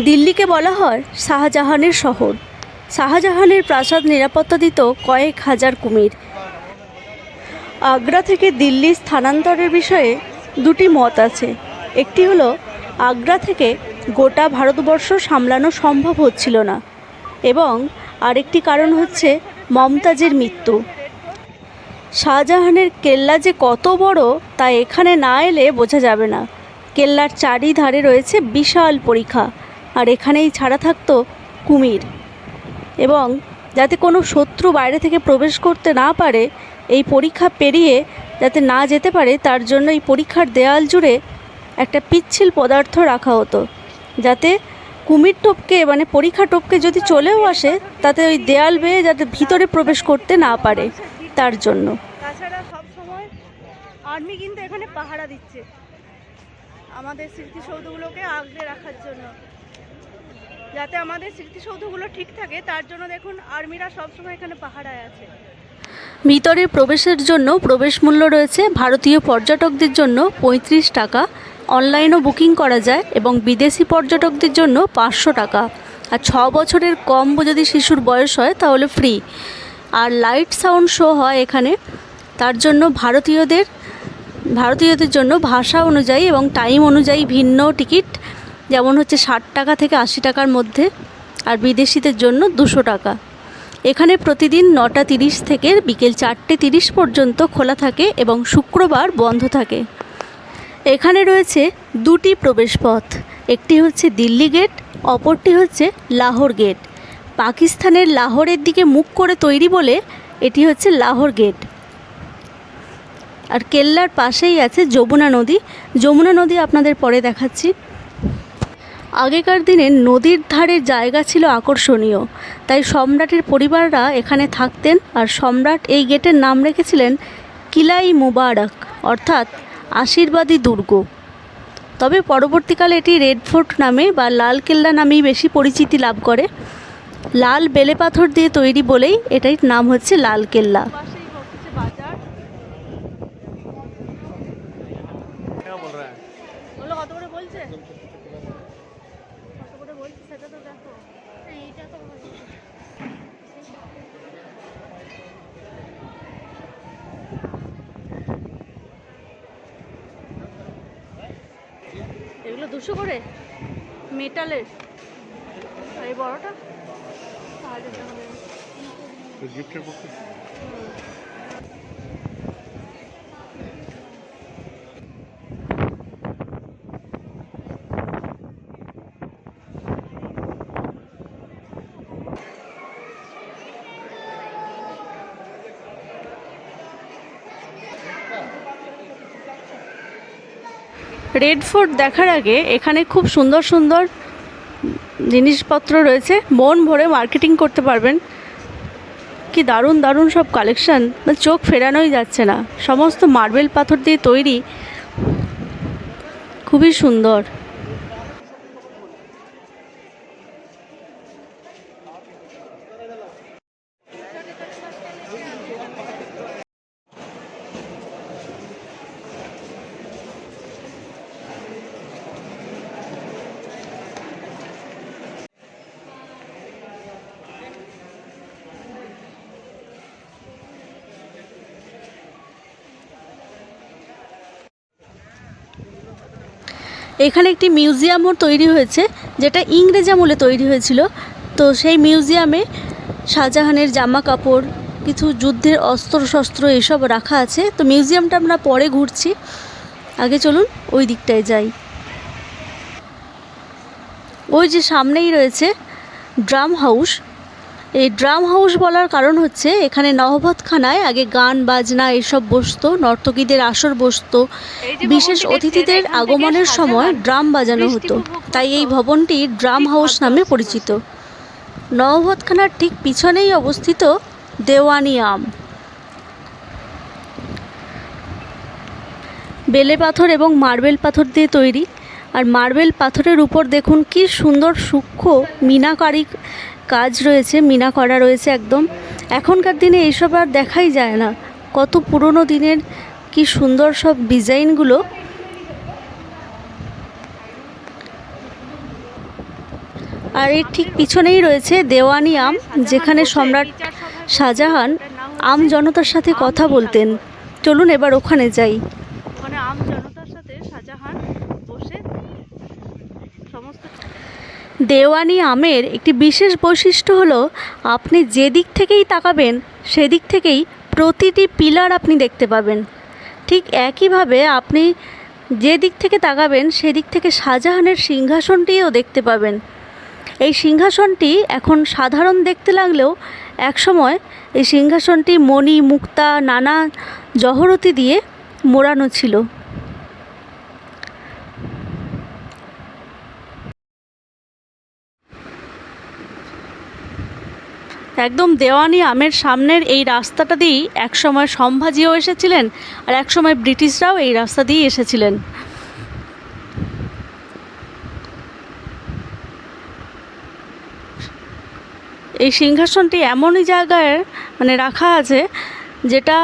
দিল্লিকে বলা হয় শাহজাহানের শহর। শাহজাহানের প্রাসাদ নিরাপত্তা দিত কয়েক হাজার কুমির। আগ্রা থেকে দিল্লি স্থানান্তরের বিষয়ে দুটি মত আছে। একটি হলো আগ্রা থেকে গোটা ভারতবর্ষ সামলানো সম্ভব হচ্ছিল না, এবং আরেকটি কারণ হচ্ছে মমতাজের মৃত্যু। শাহজাহানের কেল্লা যে কত বড় তা এখানে না এলে বোঝা যাবে না। কেল্লার চারিধারে রয়েছে বিশাল পরিখা, আর এখানেই ছাড়া থাকতো কুমির। এবং যাতে কোনো শত্রু বাইরে থেকে প্রবেশ করতে না পারে, এই পরীক্ষা পেরিয়ে যাতে না যেতে পারে, তার জন্য এই পরীক্ষার দেয়াল জুড়ে একটা পিচ্ছিল পদার্থ রাখা হতো, যাতে কুমির টপকে পরীক্ষা টপকে যদি চলেও আসে, তাতে ওই দেয়াল বেয়ে যাতে ভিতরে প্রবেশ করতে না পারে, তার জন্য। তাছাড়া সবসময় আর্মি কিন্তু এখানে পাহারা দিচ্ছে আমাদের স্মৃতিসৌধগুলোকে আগলে রাখার জন্য, যাতে আমাদের স্মৃতিসৌধগুলো ঠিক থাকে, তার জন্য দেখুন আর্মিরা সবসময় এখানে পাহারায় আছে। ভিতরে প্রবেশের জন্য প্রবেশ মূল্য রয়েছে ভারতীয় পর্যটকদের জন্য 35 টাকা, অনলাইনও বুকিং করা যায়, এবং বিদেশি পর্যটকদের জন্য 500 টাকা। আর 6 বছরের কম যদি শিশুর বয়স হয় তাহলে ফ্রি। আর লাইট সাউন্ড শো হয় এখানে, তার জন্য ভারতীয়দের জন্য ভাষা অনুযায়ী এবং টাইম অনুযায়ী ভিন্ন টিকিট, যেমন হচ্ছে 60 টাকা থেকে 80 টাকার মধ্যে, আর বিদেশিদের জন্য 200 টাকা। এখানে প্রতিদিন 9টা 30 থেকে বিকেল 4টে 30 পর্যন্ত খোলা থাকে এবং শুক্রবার বন্ধ থাকে। এখানে রয়েছে দুটি প্রবেশপথ, একটি হচ্ছে দিল্লি গেট, অপরটি হচ্ছে লাহোর গেট। পাকিস্তানের লাহোরের দিকে মুখ করে তৈরি বলে এটি হচ্ছে লাহোর গেট। আর কেল্লার পাশেই আছে যমুনা নদী। যমুনা নদী আপনাদের পরে দেখাচ্ছি। আগেকার দিনে নদীর ধারের জায়গা ছিল আকর্ষণীয়, তাই সম্রাটের পরিবাররা এখানে থাকতেন, আর সম্রাট এই গেটের নাম রেখেছিলেন কিলাই মুবারক, অর্থাৎ আশীর্বাদী দুর্গ। তবে পরবর্তীকালে এটি রেড ফোর্ট নামে বা লাল কেল্লা নামেই বেশি পরিচিতি লাভ করে। লাল বেলে পাথর দিয়ে তৈরি বলেই এটার নাম হচ্ছে লাল কেল্লা। এগুলো 200 করে মেটালের, এই বড়টা গিফটের পক্ষে। রেড ফোর্ট দেখার আগে এখানে খুব সুন্দর সুন্দর জিনিসপত্র রয়েছে, মন ভরে মার্কেটিং করতে পারবেন। কি দারুণ দারুণ সব কালেকশান, চোখ ফেরানোই যাচ্ছে না। সমস্ত মার্বেল পাথর দিয়ে তৈরি, খুবই সুন্দর। এখানে একটি মিউজিয়ামও তৈরি হয়েছে, যেটা ইংরেজ আমলে তৈরি হয়েছিল। তো সেই মিউজিয়ামে শাহজাহানের জামা কাপড়, কিছু যুদ্ধের অস্ত্রশস্ত্র এসব রাখা আছে। তো মিউজিয়ামটা আমরা পরে ঘুরছি, আগে চলুন ওই দিকটায় যাই। ওই যে সামনেই রয়েছে ড্রাম হাউস। এই ড্রাম হাউস বলার কারণ হচ্ছে এখানে নহবতখানায় আগে গান বাজনা এসব বসতো, নর্তকীদের আসর বসতো, বিশেষ অতিথিদের আগমনের সময় ড্রাম বাজানো হতো, তাই এই ভবনটি ড্রাম হাউস নামে পরিচিত। নহবতখানার ঠিক পিছনেই অবস্থিত দেওয়ানি আম। বেলে পাথর এবং মার্বেল পাথর দিয়ে তৈরি, আর মার্বেল পাথরের উপর দেখুন কি সুন্দর সূক্ষ্ম মিনাকারি কাজ রয়েছে, মিনা করা রয়েছে একদম। এখনকার দিনে এইসব আর দেখাই যায় না। কত পুরনো দিনের কি সুন্দর সব ডিজাইনগুলো। আর এর ঠিক পিছনেই রয়েছে দেওয়ানি আম, যেখানে সম্রাট শাহজাহান আম জনতার সাথে কথা বলতেন। চলুন এবার ওখানে যাই। ওখানে আম জনতার সাথে শাহজাহান বসে সমস্ত। দেওয়ানি আমের একটি বিশেষ বৈশিষ্ট্য হলো আপনি যে দিক থেকেই তাকাবেন সেদিক থেকেই প্রতিটি পিলার আপনি দেখতে পাবেন। ঠিক একইভাবে আপনি যে দিক থেকে তাকাবেন সেদিক থেকে শাহজাহানের সিংহাসনটিও দেখতে পাবেন। এই সিংহাসনটি এখন সাধারণ দেখতে লাগলেও একসময় এই সিংহাসনটি মণি মুক্তা নানা জহরতি দিয়ে মোড়ানো ছিল। একদম দেওয়ানি আমের সামনের এই রাস্তাটা দিয়েই একসময় সম্ভাজিও এসেছিলেন, আর একসময় ব্রিটিশরাও এই রাস্তা দিয়েই এসেছিলেন। এই সিংহাসনটি এমনই জায়গায় রাখা আছে যেটা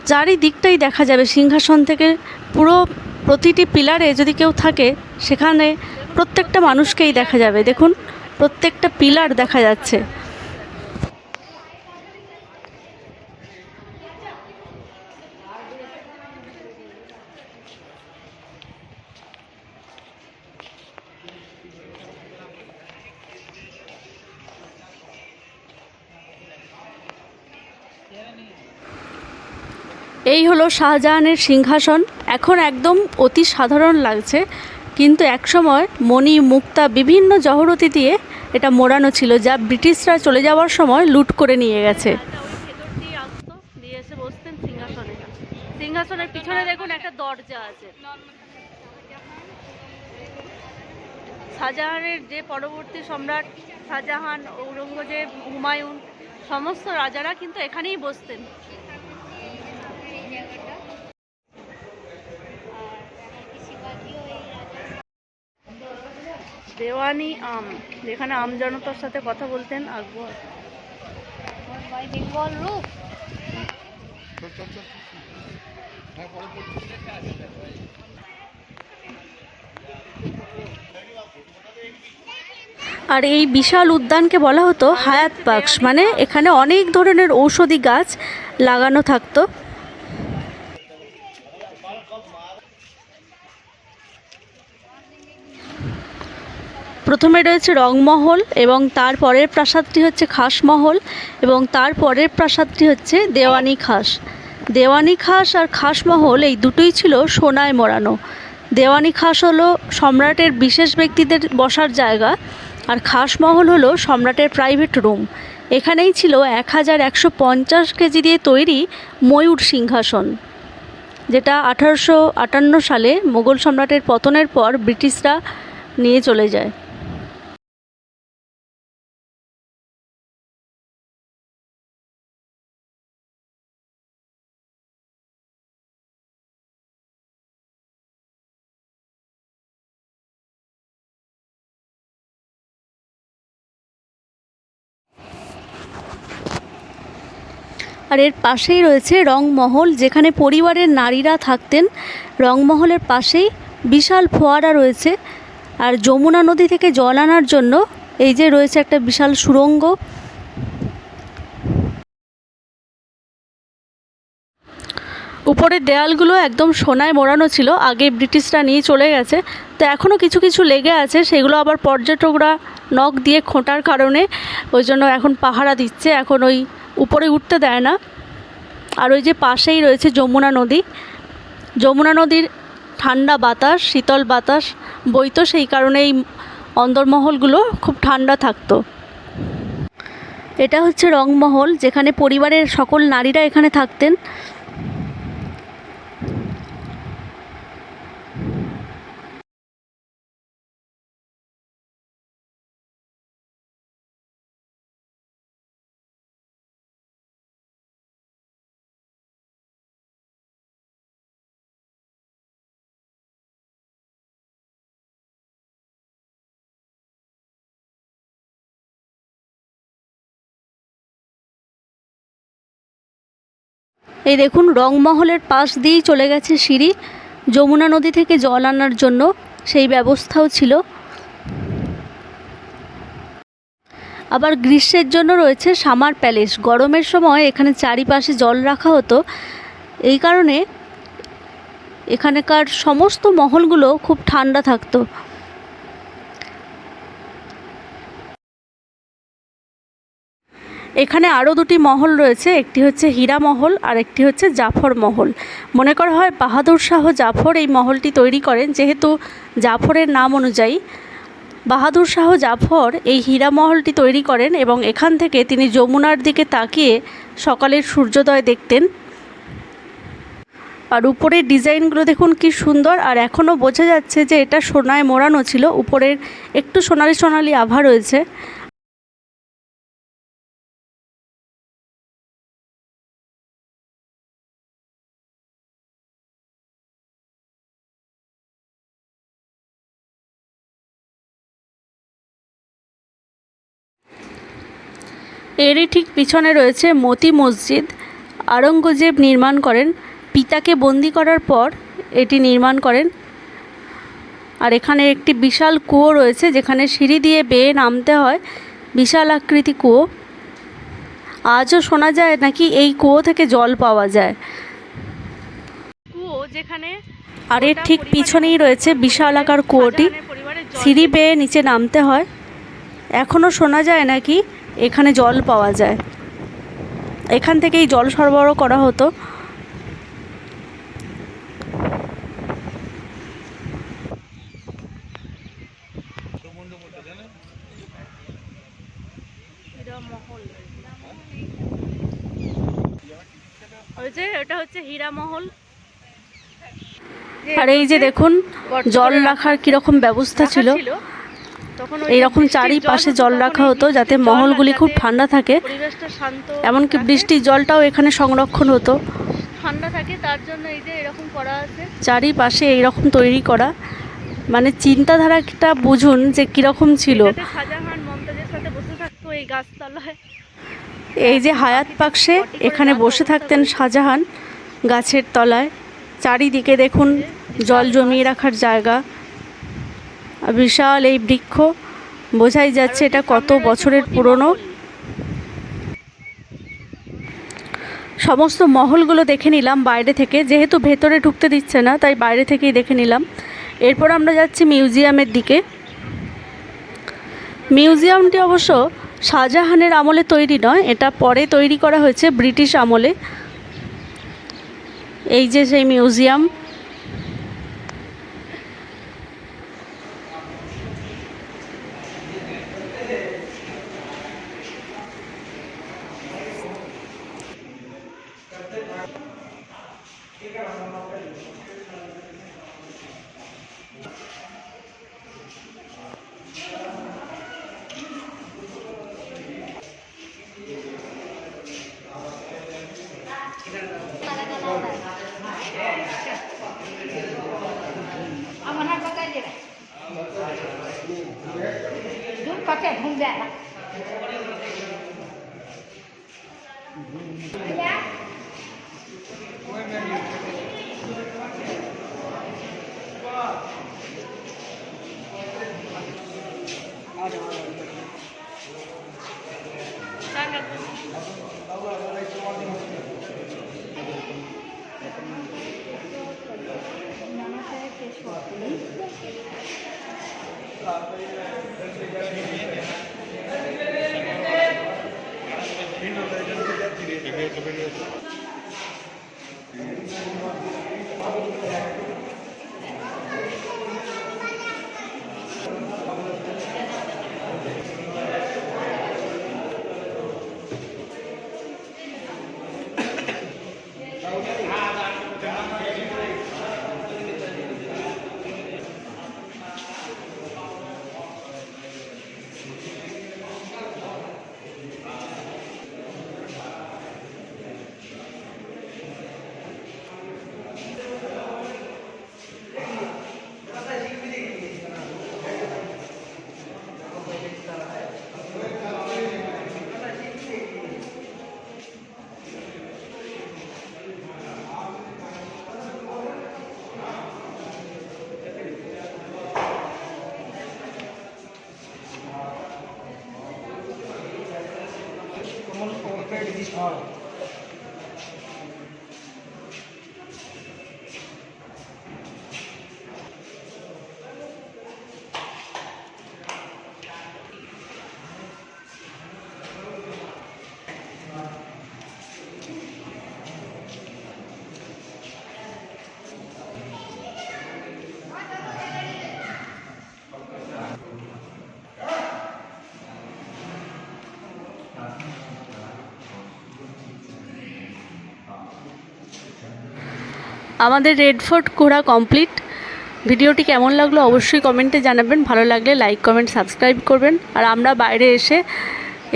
চারিদিকটাই দেখা যাবে। সিংহাসন থেকে পুরো প্রতিটি পিলারে যদি কেউ থাকে সেখানে প্রত্যেকটা মানুষকেই দেখা যাবে। দেখুন, প্রত্যেকটা পিলার দেখা যাচ্ছে। এই হলো শাহজাহানের সিংহাসন। এখন একদম অতি সাধারণ লাগছে, কিন্তু একসময় মণি মুক্তা বিভিন্ন জহরতি দিয়ে এটা মোড়ানো ছিল, যা ব্রিটিশরা চলে যাওয়ার সময় লুট করে নিয়ে গেছে। দিয়ে এসে বসতেন সিংহাসনে। সিংহাসনের পিছনে দেখুন একটা দরজা আছে। শাহজাহানের যে পরবর্তী সম্রাট শাহজাহান, ঔরঙ্গজেব, হুমায়ুন সমস্ত রাজারা কিন্তু এখানেই বসতেন। দেওয়ানি আম, যেখানে আম জনতার সাথে কথা বলতেন আকবর। আর এই বিশাল উদ্যানকে বলা হতো হায়াত বাক্স, মানে এখানে অনেক ধরনের ঔষধি গাছ লাগানো থাকতো। প্রথমে রয়েছে রংমহল, এবং তার পরের প্রাসাদটি হচ্ছে খাসমহল, এবং তার পরের প্রাসাদটি হচ্ছে দেওয়ানি খাস। দেওয়ানি খাস আর খাসমহল এই দুটোই ছিল সোনায় মোড়ানো। দেওয়ানি খাস হলো সম্রাটের বিশেষ ব্যক্তিদের বসার জায়গা, আর খাসমহল হলো সম্রাটের প্রাইভেট রুম। এখানেই ছিল 1150 কেজি দিয়ে তৈরি ময়ূর সিংহাসন, যেটা 1858 সালে মোগল সম্রাটের পতনের পর ব্রিটিশরা নিয়ে চলে যায়। আর এর পাশেই রয়েছে রংমহল, যেখানে পরিবারের নারীরা থাকতেন। রংমহলের পাশেই বিশাল ফোয়ারা রয়েছে, আর যমুনা নদী থেকে জল আনার জন্য এই যে রয়েছে একটা বিশাল সুড়ঙ্গ। উপরের দেয়ালগুলো একদম সোনায় মোড়ানো ছিল, আগে ব্রিটিশরা নিয়ে চলে গেছে। তো এখনও কিছু কিছু লেগে আছে, সেগুলো আবার পর্যটকরা নখ দিয়ে খোঁটার কারণে ওই জন্য এখন পাহারা দিচ্ছে, এখন ওই উপরে উঠতে দেয় না। আর ওই যে পাশেই রয়েছে যমুনা নদী। যমুনা নদীর ঠান্ডা বাতাস, শীতল বাতাস বইতো, সেই কারণে এই অন্দরমহলগুলো খুব ঠান্ডা থাকতো। এটা হচ্ছে রংমহল, যেখানে পরিবারের সকল নারীরা এখানে থাকতেন। এই দেখুন, রংমহলের পাশ দিয়েই চলে গেছে সিঁড়ি। যমুনা নদী থেকে জল আনার জন্য সেই ব্যবস্থাও ছিল। আবার গ্রীষ্মের জন্য রয়েছে সামার প্যালেস। গরমের সময় এখানে চারিপাশে জল রাখা হতো, এই কারণে এখানকার সমস্ত মহলগুলো খুব ঠান্ডা থাকতো। এখানে আরও দুটি মহল রয়েছে, একটি হচ্ছে হীরা মহল আর একটি হচ্ছে জাফর মহল। মনে করা হয় বাহাদুর শাহ জাফর এই মহলটি তৈরি করেন, যেহেতু জাফরের নাম অনুযায়ী বাহাদুর শাহ জাফর এই হীরা মহলটি তৈরি করেন এবং এখান থেকে তিনি যমুনার দিকে তাকিয়ে সকালের সূর্যোদয় দেখতেন। আর উপরের ডিজাইনগুলো দেখুন কি সুন্দর, আর এখনও বোঝা যাচ্ছে যে এটা সোনায় মোড়ানো ছিল, উপরের একটু সোনালি সোনালি আভা রয়েছে। এরই ঠিক পিছনে রয়েছে মতি মসজিদ। আওরঙ্গজেব নির্মাণ করেন, পিতাকে বন্দি করার পর এটি নির্মাণ করেন। আর এখানে একটি বিশাল কুয়ো রয়েছে, যেখানে সিঁড়ি দিয়ে বেয়ে নামতে হয়, বিশাল আকৃতি কুয়ো। আজও শোনা যায় নাকি এই কুয়ো থেকে জল পাওয়া যায়। কুয়ো যেখানে, আর এর ঠিক পিছনেই রয়েছে বিশাল আকার কুয়োটি, সিঁড়ি বেয়ে নিচে নামতে হয়। এখনও শোনা যায় নাকি এখানে জল পাওয়া যায়, এখান থেকেই জল সরবরাহ করা হতো। এটা হচ্ছে হীরা মহল। আর এই যে দেখুন জল রাখার কিরকম ব্যবস্থা ছিল, এইরকম চারিপাশে জল রাখা হতো যাতে মহলগুলি খুব ঠান্ডা থাকে, এমনকি বৃষ্টির জলটাও এখানে সংরক্ষণ হতো, ঠান্ডা থাকে, তার জন্য এই যে এরকম করা আছে, চারিপাশে এইরকম তৈরি করা। মানে চিন্তাধারাটা বুঝুন যে কিরকম ছিল। শাহজাহান মমতাজের সাথে বসে থাকতো এই গাছতলায়, এই যে হায়াত বাক্সে এখানে বসে থাকতেন শাহজাহান গাছের তলায়। চারিদিকে দেখুন জল জমিয়ে রাখার জায়গা, বিশাল এই বৃক্ষ, বোঝাই যাচ্ছে এটা কত বছরের পুরনো। সমস্ত মহলগুলো দেখে নিলাম বাইরে থেকে, যেহেতু ভেতরে ঢুকতে দিচ্ছে না তাই বাইরে থেকেই দেখে নিলাম। এরপর আমরা যাচ্ছি মিউজিয়ামের দিকে। মিউজিয়ামটি অবশ্য শাহজাহানের আমলে তৈরি নয়, এটা পরে তৈরি করা হয়েছে ব্রিটিশ আমলে। এই যে সেই মিউজিয়াম। আমাদের রেড ফোর্ট ঘোরা কমপ্লিট। ভিডিওটি কেমন লাগলো অবশ্যই কমেন্টে জানাবেন, ভালো লাগলে লাইক কমেন্ট সাবস্ক্রাইব করবেন। আর আমরা বাইরে এসে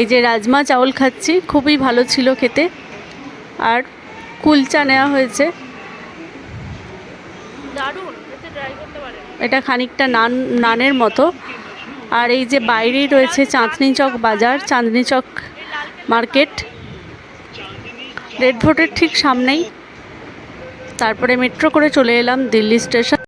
এই যে রাজমা চাউল খাচ্ছি, খুবই ভালো ছিল খেতে। আর কুলচা নেওয়া হয়েছে, দারুণ, ট্রাই করতে পারেন। এটা খানিকটা নানের মতো। আর এই যে বাইরেই রয়েছে চাঁদনি চক বাজার, চাঁদনি চক মার্কেট, রেড ফোর্টের ঠিক সামনেই। তারপরে মেট্রো করে চলে এলাম দিল্লি স্টেশন।